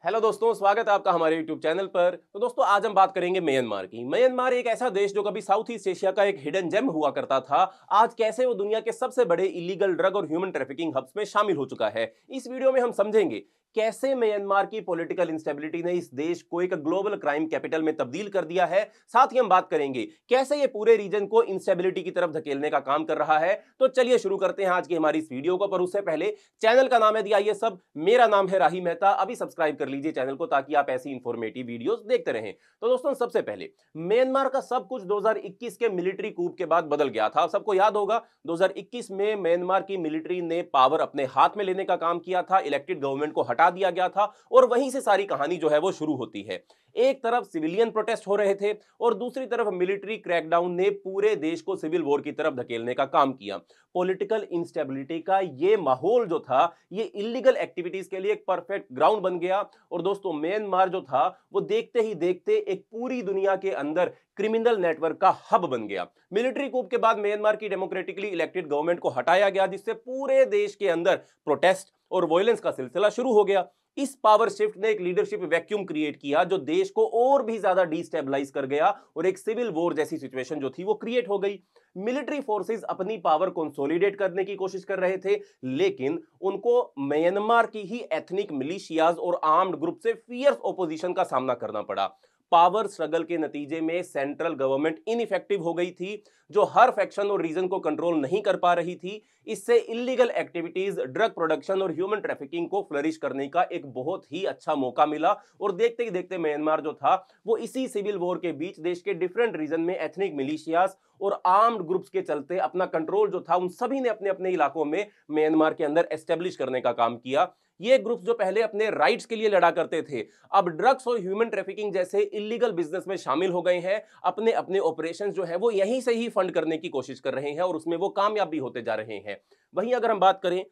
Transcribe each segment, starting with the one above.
Hello दोस्तों, स्वागत है आपका हमारे YouTube चैनल पर। तो दोस्तों, आज हम बात करेंगे म्यांमार की। म्यांमार एक ऐसा देश जो कभी साउथ ईस्ट एशिया का एक हिडन जेम हुआ करता था, आज कैसे वो दुनिया के सबसे बड़े इलीगल ड्रग और ह्यूमन ट्रैफिकिंग हब्स में शामिल हो चुका है। इस वीडियो में हम समझेंगे कैसे म्यांमार की पॉलिटिकल इंस्टेबिलिटी ने इस देश को एक ग्लोबल क्राइम कैपिटल में तब्दील कर दिया है। साथ ही हम बात करेंगे कैसे ये पूरे रीजन को इंस्टेबिलिटी की तरफ धकेलने का काम कर रहा है। तो चलिए शुरू करते हैं आज की हमारी इस वीडियो को। पर उससे पहले, चैनल का नाम है दिया ये सब, मेरा नाम है राही मेहता। अभी सब्सक्राइब कर लीजिए चैनल को ताकि आप ऐसी इंफॉर्मेटिव वीडियोस देखते रहें। तो दोस्तों, सबसे पहले म्यांमार का सब कुछ 2021 के मिलिट्री कूप के बाद बदल गया था। सबको याद होगा, 2021 में म्यांमार की मिलिट्री ने पावर अपने हाथ में लेने का काम किया था, इलेक्टेड गवर्नमेंट को हटा दिया गया था और वहीं से सारी कहानी जो है वो शुरू होती है। एक तरफ सिविलियन प्रोटेस्ट हो रहे थे और दूसरी तरफ मिलिट्री क्रैकडाउन ने पूरे देश को सिविल वॉर की तरफ धकेलने का काम किया। पॉलिटिकल इंस्टेबिलिटी का ये माहौल जो था, ये इलीगल एक्टिविटीज के लिए एक परफेक्ट ग्राउंड बन गया। और दोस्तों, म्यांमार जो था वो देखते ही देखते एक पूरी दुनिया के अंदर क्रिमिनल नेटवर्क का हब बन गया। मिलिट्री कूप के बाद म्यांमार की डेमोक्रेटिकली इलेक्टेड गवर्नमेंट को हटाया गया, जिससे पूरे देश के अंदर प्रोटेस्ट और वायलेंस का सिलसिला शुरू हो गया। इस पावर शिफ्ट ने एक लीडरशिप वैक्यूम क्रिएट किया जो देश को और भी ज्यादा डिस्टेबलाइज कर गया और एक सिविल वॉर जैसी सिचुएशन जो थी वो क्रिएट हो गई। मिलिट्री फोर्सेस अपनी पावर कंसोलिडेट करने की कोशिश कर रहे थे, लेकिन उनको म्यांमार की ही एथनिक मिलिशियाज और आर्म्ड ग्रुप से फियर्स ओपोजिशन का सामना करना पड़ा। पावर स्ट्रगल के नतीजे में सेंट्रल गवर्नमेंट इनइफेक्टिव हो गई थी, जो हर फैक्शन और रीजन को कंट्रोल नहीं कर पा रही थी। इससे इलीगल एक्टिविटीज, ड्रग प्रोडक्शन और ह्यूमन ट्रैफिकिंग को फ्लरिश करने का एक बहुत ही अच्छा मौका मिला। और देखते ही देखते म्यांमार जो था वो इसी सिविल वॉर के बीच देश के डिफरेंट रीजन में एथनिक मिलिशियाज और आर्म्ड ग्रुप्स के चलते अपना कंट्रोल जो था उन सभी ने अपने अपने इलाकों में म्यांमार के अंदर एस्टेब्लिश करने का काम किया। ये ग्रुप्स जो पहले अपने राइट्स के लिए लड़ा करते थे, अब ड्रग्स और ह्यूमन ट्रैफिकिंग जैसे इलीगल बिजनेस में शामिल हो गए हैं। अपने अपने ऑपरेशंस जो है वो यहीं से ही फंड करने की कोशिश कर रहे हैं और उसमें वो कामयाब भी होते जा रहे हैं। वहीं अगर हम बात करें,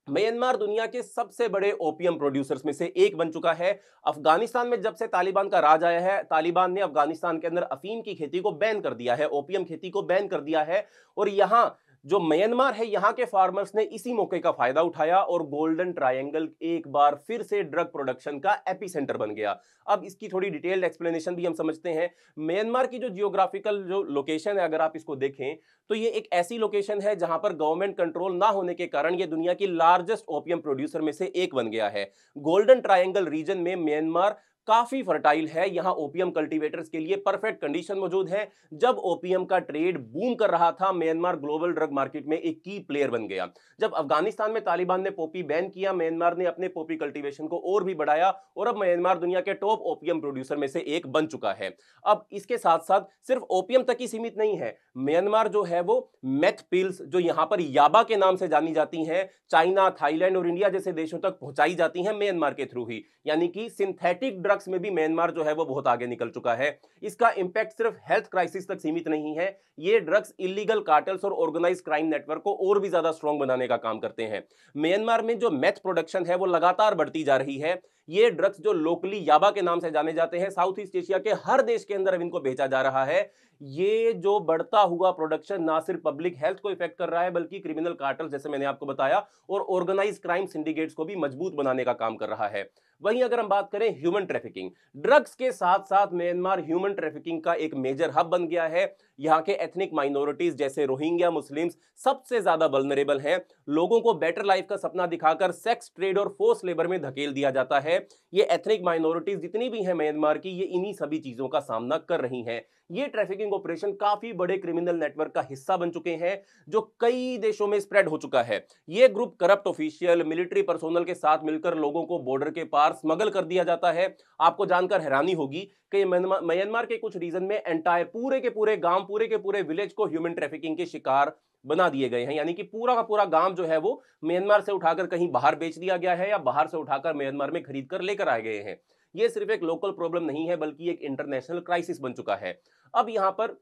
म्यांमार दुनिया के सबसे बड़े ओपियम प्रोड्यूसर्स में से एक बन चुका है। अफगानिस्तान में जब से तालिबान का राज आया है, तालिबान ने अफगानिस्तान के अंदर अफीम की खेती को बैन कर दिया है, ओपियम खेती को बैन कर दिया है। और यहां जो म्यांमार है, यहां के फार्मर्स ने इसी मौके का फायदा उठाया और गोल्डन ट्रायंगल एक बार फिर से ड्रग प्रोडक्शन का एपिसेंटर बन गया। अब इसकी थोड़ी डिटेल्ड एक्सप्लेनेशन भी हम समझते हैं। म्यांमार की जो जियोग्राफिकल जो लोकेशन है, अगर आप इसको देखें तो ये एक ऐसी लोकेशन है जहां पर गवर्नमेंट कंट्रोल ना होने के कारण ये दुनिया की लार्जेस्ट ओपियम प्रोड्यूसर में से एक बन गया है। गोल्डन ट्रायंगल रीजन में म्यांमार काफी फर्टाइल है, यहां ओपियम कल्टीवेटर्स के लिए परफेक्ट कंडीशन मौजूद है। जब ओपियम का ट्रेड बूम कर रहा था, म्यांमार ग्लोबल ड्रग मार्केट में एक की प्लेयर बन गया। जब अफगानिस्तान में तालिबान ने पॉपी बैन किया, म्यांमार ने अपने पॉपी कल्टीवेशन को और भी बढ़ाया और अब म्यांमार दुनिया के टॉप ओपियम प्रोड्यूसर में से एक बन चुका है। अब इसके साथ साथ सिर्फ ओपियम तक ही सीमित नहीं है। म्यांमार जो है वो मेथ पिल्स, जो यहां पर याबा के नाम से जानी जाती हैं, चाइना, थाईलैंड और इंडिया जैसे देशों तक पहुंचाई जाती हैं म्यांमार के थ्रू ही। यानी कि सिंथेटिक ड्रग्स में भी म्यांमार जो है वो बहुत आगे निकल चुका है। इसका इंपैक्ट सिर्फ हेल्थ क्राइसिस तक सीमित नहीं है, ये ड्रग्स इलीगल कार्टेल्स और ऑर्गेनाइज्ड क्राइम नेटवर्क को और भी ज्यादा स्ट्रांग बनाने का काम करते हैं। म्यांमार में जो मेथ प्रोडक्शन है वो लगातार बढ़ती जा रही है। ये ड्रग्स जो लोकली याबा के नाम से जाने जाते हैं, साउथ ईस्ट एशिया के हर देश के अंदर अब इनको भेजा जा रहा है। ये जो बढ़ता हुआ प्रोडक्शन ना सिर्फ पब्लिक हेल्थ को इफेक्ट कर रहा है, बल्कि क्रिमिनल कार्टल, जैसे मैंने आपको बताया, और ऑर्गेनाइज क्राइम सिंडिकेट्स को भी मजबूत बनाने का काम कर रहा है। वहीं अगर हम बात करें ह्यूमन ट्रैफिकिंग, ड्रग्स के साथ साथ म्यांमार ह्यूमन ट्रैफिकिंग का एक मेजर हब बन गया है। यहाँ के एथनिक माइनॉरिटीज जैसे रोहिंग्या मुस्लिम्स सबसे ज्यादा वल्नरेबल हैं। लोगों को बेटर लाइफ का सपना दिखाकर सेक्स ट्रेड और फोर्स लेबर में धकेल दिया जाता है। ये एथनिक माइनॉरिटीज जितनी भी हैं म्यांमार की, ये इन्हीं सभी चीजों का सामना कर रही हैं। ये ट्रैफिकिंग ऑपरेशन काफी बड़े क्रिमिनल नेटवर्क का हिस्सा बन चुके हैं, जो कई देशों में स्प्रेड हो चुका है। ये group corrupt official, military personnel के साथ मिलकर लोगों को बॉर्डर के पार स्मगल कर दिया जाता है। आपको जानकर हैरानी होगी कि म्यांमार के कुछ रीजन में एंटायर पूरे के पूरे गांव, पूरे के पूरे विलेज को ह्यूमन ट्रैफिकिंग के शिकार बना दिए गए हैं। यानी कि पूरा का पूरा गांव जो है वो म्यांमार से उठाकर कहीं बाहर बेच दिया गया है या बाहर से उठाकर म्यांमार में खरीद कर लेकर आए गए हैं। ये सिर्फ एक लोकल प्रॉब्लम नहीं है, बल्कि एक इंटरनेशनल क्राइसिस बन चुका है। अब यहां पर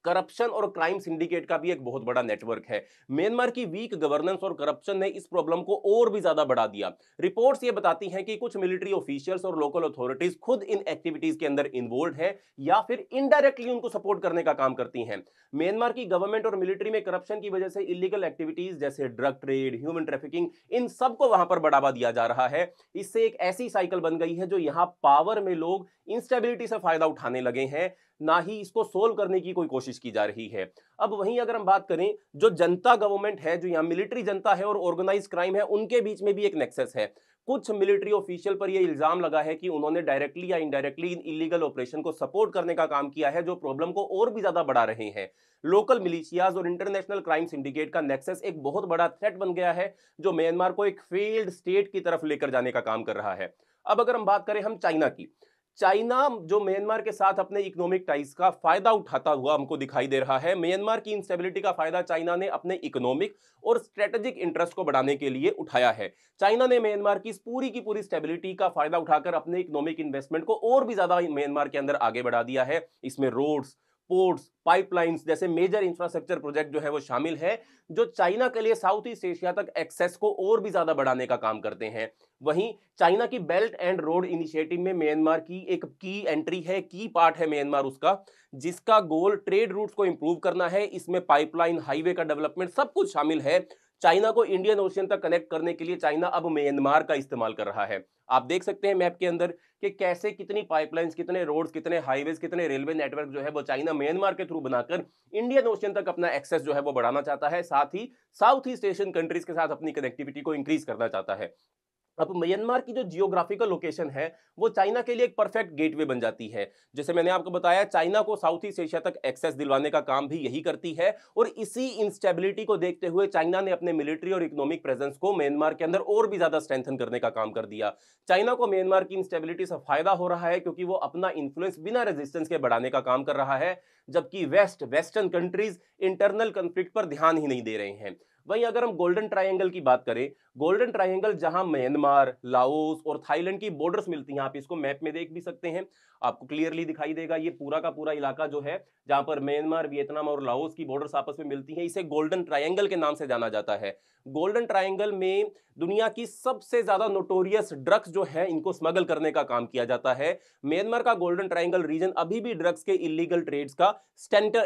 करप्शन और क्राइम सिंडिकेट का भी एक बहुत बड़ा नेटवर्क है। म्यांमार की वीक गवर्नेंस और करप्शन ने इस प्रॉब्लम को और भी ज्यादा बढ़ा दिया। रिपोर्ट्स ये बताती हैं कि कुछ मिलिट्री ऑफिशियल्स और लोकल अथॉरिटीज खुद इन एक्टिविटीज के अंदर इन्वॉल्व हैं या फिर इनडायरेक्टली उनको सपोर्ट करने का काम करती हैं। म्यांमार की गवर्नमेंट और मिलिट्री में करप्शन की वजह से इलीगल एक्टिविटीज जैसे ड्रग ट्रेड, ह्यूमन ट्रैफिकिंग, इन सबको वहां पर बढ़ावा दिया जा रहा है। इससे एक ऐसी साइकिल बन गई है जो यहां पावर में लोग इंस्टेबिलिटी से फायदा उठाने लगे हैं, ना ही इसको सोल्व करने की कोई कोशिश की जा रही है। अब वहीं अगर हम बात करें, जो जनता गवर्नमेंट है, जो यहाँ मिलिट्री जनता है और ऑर्गेनाइज क्राइम है, उनके बीच में भी एक नेक्सस है। कुछ मिलिट्री ऑफिशियल पर यह इल्जाम लगा है कि उन्होंने डायरेक्टली या इनडायरेक्टली इन इलीगल ऑपरेशन को सपोर्ट करने का काम किया है, जो प्रॉब्लम को और भी ज्यादा बढ़ा रहे हैं। लोकल मिलिशियाज और इंटरनेशनल क्राइम सिंडिकेट का नेक्सस एक बहुत बड़ा थ्रेट बन गया है, जो म्यांमार को एक फेल्ड स्टेट की तरफ लेकर जाने का काम कर रहा है। अब अगर हम बात करें हम चाइना की, चाइना जो म्यांमार के साथ अपने इकोनॉमिक टाइज का फायदा उठाता हुआ हमको दिखाई दे रहा है। म्यांमार की इंस्टेबिलिटी का फायदा चाइना ने अपने इकोनॉमिक और स्ट्रेटेजिक इंटरेस्ट को बढ़ाने के लिए उठाया है। चाइना ने म्यांमार की पूरी स्टेबिलिटी का फायदा उठाकर अपने इकोनॉमिक इन्वेस्टमेंट को और भी ज्यादा म्यांमार के अंदर आगे बढ़ा दिया है। इसमें रोड्स, पोर्ट्स, पाइपलाइंस जैसे मेजर इंफ्रास्ट्रक्चर प्रोजेक्ट जो है वो शामिल है, जो चाइना के लिए साउथ ईस्ट एशिया तक एक्सेस को और भी ज्यादा बढ़ाने का काम करते हैं। वहीं चाइना की बेल्ट एंड रोड इनिशिएटिव में म्यांमार की एक की एंट्री है, की पार्ट है म्यांमार उसका, जिसका गोल ट्रेड रूट्स को इंप्रूव करना है। इसमें पाइपलाइन, हाईवे का डेवलपमेंट सब कुछ शामिल है। चाइना को इंडियन ओशियन तक कनेक्ट करने के लिए चाइना अब म्यांमार का इस्तेमाल कर रहा है। आप देख सकते हैं मैप के अंदर कि कैसे कितनी पाइपलाइंस, कितने रोड्स, कितने हाईवेज, कितने रेलवे नेटवर्क जो है वो चाइना म्यांमार के थ्रू बनाकर इंडियन ओशियन तक अपना एक्सेस जो है वो बढ़ाना चाहता है, साथ ही साउथ ईस्ट एशियन कंट्रीज के साथ अपनी कनेक्टिविटी को इंक्रीज करना चाहता है। अब म्यांमार की जो जियोग्राफिकल लोकेशन है वो चाइना के लिए एक परफेक्ट गेटवे बन जाती है। जैसे मैंने आपको बताया, चाइना को साउथ ईस्ट एशिया तक एक्सेस दिलवाने का काम भी यही करती है, और इसी इंस्टेबिलिटी को देखते हुए चाइना ने अपने मिलिट्री और इकोनॉमिक प्रेजेंस को म्यांमार के अंदर और भी ज्यादा स्ट्रेंथन करने का काम कर दिया। चाइना को म्यांमार की इंस्टेबिलिटी से फायदा हो रहा है क्योंकि वो अपना इन्फ्लुएंस बिना रेजिस्टेंस के बढ़ाने का काम कर रहा है, जबकि वेस्टर्न कंट्रीज इंटरनल कॉन्फ्लिक्ट पर ध्यान ही नहीं दे रहे हैं। वहीं अगर हम गोल्डन ट्रायंगल की बात करें, गोल्डन ट्रायंगल जहां म्यांमार, लाओस और थाईलैंड की बॉर्डर्स मिलती हैं, आप इसको मैप में देख भी सकते हैं, आपको क्लियरली दिखाई देगा ये पूरा का पूरा इलाका जो है जहां पर म्यांमार, वियतनाम और लाओस की बॉर्डर्स आपस में मिलती हैं, इसे गोल्डन ट्रायंगल के नाम से जाना जाता है। गोल्डन ट्रायंगल में दुनिया की सबसे ज्यादा नोटोरियस ड्रग्स जो है इनको स्मगल करने का काम किया जाता है। म्यांमार का गोल्डन ट्रायंगल रीजन अभी भी ड्रग्स के इलीगल ट्रेड्स का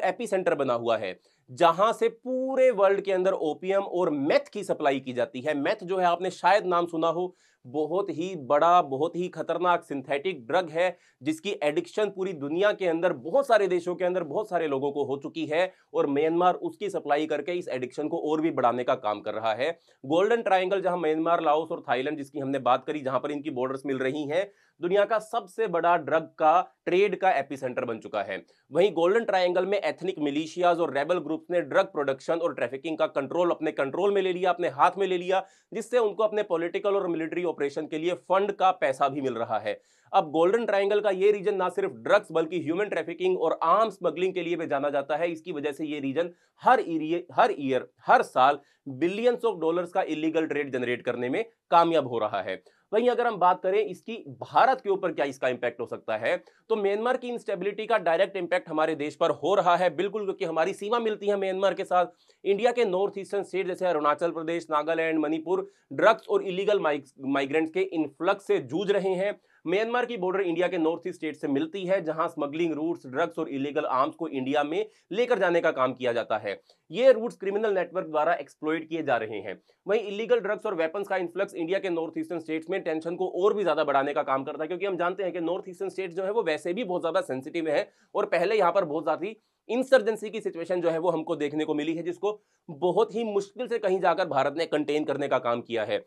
एपीसेंटर बना हुआ है, जहां से पूरे वर्ल्ड के अंदर ओपियम और मेथ की सप्लाई की जाती है। मेथ जो है आपने शायद नाम सुना हो, बहुत ही बड़ा, बहुत ही खतरनाक सिंथेटिक ड्रग है, जिसकी एडिक्शन पूरी दुनिया के अंदर बहुत सारे देशों के अंदर बहुत सारे लोगों को हो चुकी है, और म्यांमार उसकी सप्लाई करके इस एडिक्शन को और भी बढ़ाने का काम कर रहा है। गोल्डन ट्रायंगल जहां म्यांमार, लाओस और थाईलैंड जिसकी हमने बात करी, जहां पर इनकी बॉर्डर्स मिल रही हैं, दुनिया का सबसे बड़ा ड्रग का ट्रेड का एपिसेंटर बन चुका है। वहीं गोल्डन ट्रायंगल में एथनिक मिलिशियाज और रेबल ग्रुप्स ने ड्रग प्रोडक्शन और ट्रैफिकिंग का कंट्रोल अपने कंट्रोल में ले लिया, अपने हाथ में ले लिया, जिससे उनको अपने पॉलिटिकल और मिलिट्री ऑपरेशन के लिए फंड का पैसा भी मिल रहा है। अब गोल्डन ट्रायंगल का ये रीजन ना सिर्फ ड्रग्स बल्कि ह्यूमन ट्रैफिकिंग और आर्म स्मगलिंग के लिए भी जाना जाता है। इसकी वजह से ये रीजन हर साल बिलियंस ऑफ डॉलर्स का इलीगल ट्रेड जनरेट करने में कामयाब हो रहा है। वहीं अगर हम बात करें इसकी भारत के ऊपर क्या इसका इंपैक्ट हो सकता है, तो म्यांमार की इंस्टेबिलिटी का डायरेक्ट इंपैक्ट हमारे देश पर हो रहा है बिल्कुल, क्योंकि हमारी सीमा मिलती है म्यांमार के साथ। इंडिया के नॉर्थ ईस्टर्न स्टेट जैसे अरुणाचल प्रदेश, नागालैंड, मणिपुर ड्रग्स और इलीगल माइग्रेंट्स के इन्फ्लक्स से जूझ रहे हैं। म्यांमार की बॉर्डर इंडिया के नॉर्थ ईस्ट स्टेट से मिलती है, जहां स्मगलिंग रूट्स, ड्रग्स और इलीगल आर्म्स को इंडिया में लेकर जाने का काम किया जाता है। ये रूट्स क्रिमिनल नेटवर्क द्वारा एक्सप्लॉइट किए जा रहे हैं। वहीं इलीगल ड्रग्स और वेपन्स का इन्फ्लक्स इंडिया के नॉर्थ ईस्टर्न स्टेट्स में टेंशन को और भी ज्यादा बढ़ाने का काम करता है, क्योंकि हम जानते हैं कि नॉर्थ ईस्टर्न स्टेट्स जो है वो वैसे भी बहुत ज्यादा सेंसिटिव है, और पहले यहां पर बहुत ज्यादा इंसर्जेंसी की सिचुएशन जो है वो हमको देखने को मिली है, जिसको बहुत ही मुश्किल से कहीं जाकर भारत ने कंटेन करने का काम किया है।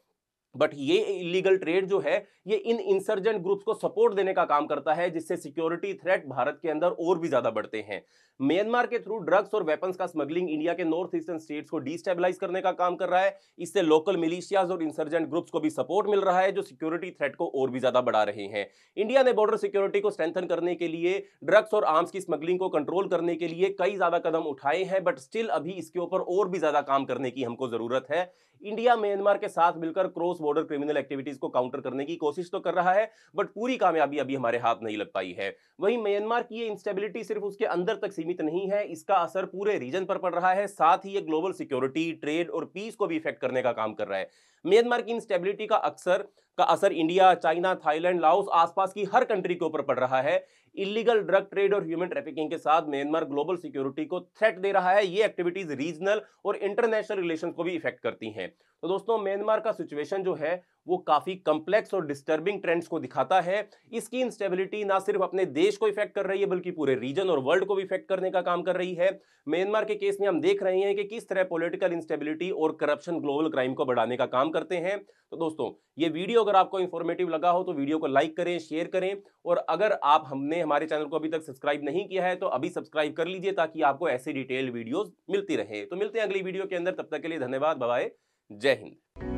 बट ये इलीगल ट्रेड जो है ये इन इंसर्जेंट ग्रुप्स को सपोर्ट देने का काम करता है, जिससे सिक्योरिटी थ्रेट भारत के अंदर और भी ज्यादा बढ़ते हैं। म्यांमार के थ्रू ड्रग्स और वेपन्स का स्मगलिंग इंडिया के नॉर्थ ईस्टर्न स्टेट्स को डिस्टेबलाइज करने का काम कर रहा है। इससे लोकल मिलिशियाज और इंसर्जेंट ग्रुप्स को भी सपोर्ट मिल रहा है, जो सिक्योरिटी थ्रेट को और भी ज्यादा बढ़ा रहे हैं। इंडिया ने बॉर्डर सिक्योरिटी को स्ट्रेंथन करने के लिए, ड्रग्स और आर्म्स की स्मगलिंग को कंट्रोल करने के लिए कई ज्यादा कदम उठाए हैं, बट स्टिल अभी इसके ऊपर और भी ज्यादा काम करने की हमको जरूरत है। इंडिया म्यांमार के साथ मिलकर क्रॉस बॉर्डर क्रिमिनल एक्टिविटीज को काउंटर करने की कोशिश तो कर रहा है, बट पूरी कामयाबी अभी हमारे हाथ नहीं लग पाई है। वहीं म्यांमार की ये इंस्टेबिलिटी सिर्फ उसके अंदर तक सीमित नहीं है, इसका असर पूरे रीजन पर पड़ रहा है, साथ ही ये ग्लोबल सिक्योरिटी, ट्रेड और पीस को भी इफेक्ट करने का काम कर रहा है। म्यांमार की इंस्टेबिलिटी का असर इंडिया, चाइना, थाईलैंड, लाओस, आसपास की हर कंट्री के ऊपर पड़ रहा है। इलीगल ड्रग ट्रेड और ह्यूमन ट्रैफिकिंग के साथ म्यांमार ग्लोबल सिक्योरिटी को थ्रेट दे रहा है। ये एक्टिविटीज रीजनल और इंटरनेशनल रिलेशन को भी इफेक्ट करती हैं। तो दोस्तों, म्यांमार का सिचुएशन जो है वो काफी कॉम्प्लेक्स और डिस्टर्बिंग ट्रेंड्स को दिखाता है। इसकी इंस्टेबिलिटी ना सिर्फ अपने देश को इफेक्ट कर रही है, बल्कि पूरे रीजन और वर्ल्ड को भी इफेक्ट करने का काम कर रही है। म्यांमार के केस में हम देख रहे हैं कि किस तरह पॉलिटिकल इंस्टेबिलिटी और करप्शन ग्लोबल क्राइम को बढ़ाने का काम करते हैं। तो दोस्तों, ये वीडियो अगर आपको इंफॉर्मेटिव लगा हो तो वीडियो को लाइक करें, शेयर करें, और अगर आप हमने हमारे चैनल को अभी तक सब्सक्राइब नहीं किया है तो अभी सब्सक्राइब कर लीजिए, ताकि आपको ऐसी डिटेल्ड वीडियोस मिलती रहे। तो मिलते हैं अगली वीडियो के अंदर, तब तक के लिए धन्यवाद, बाय बाय, जय हिंद।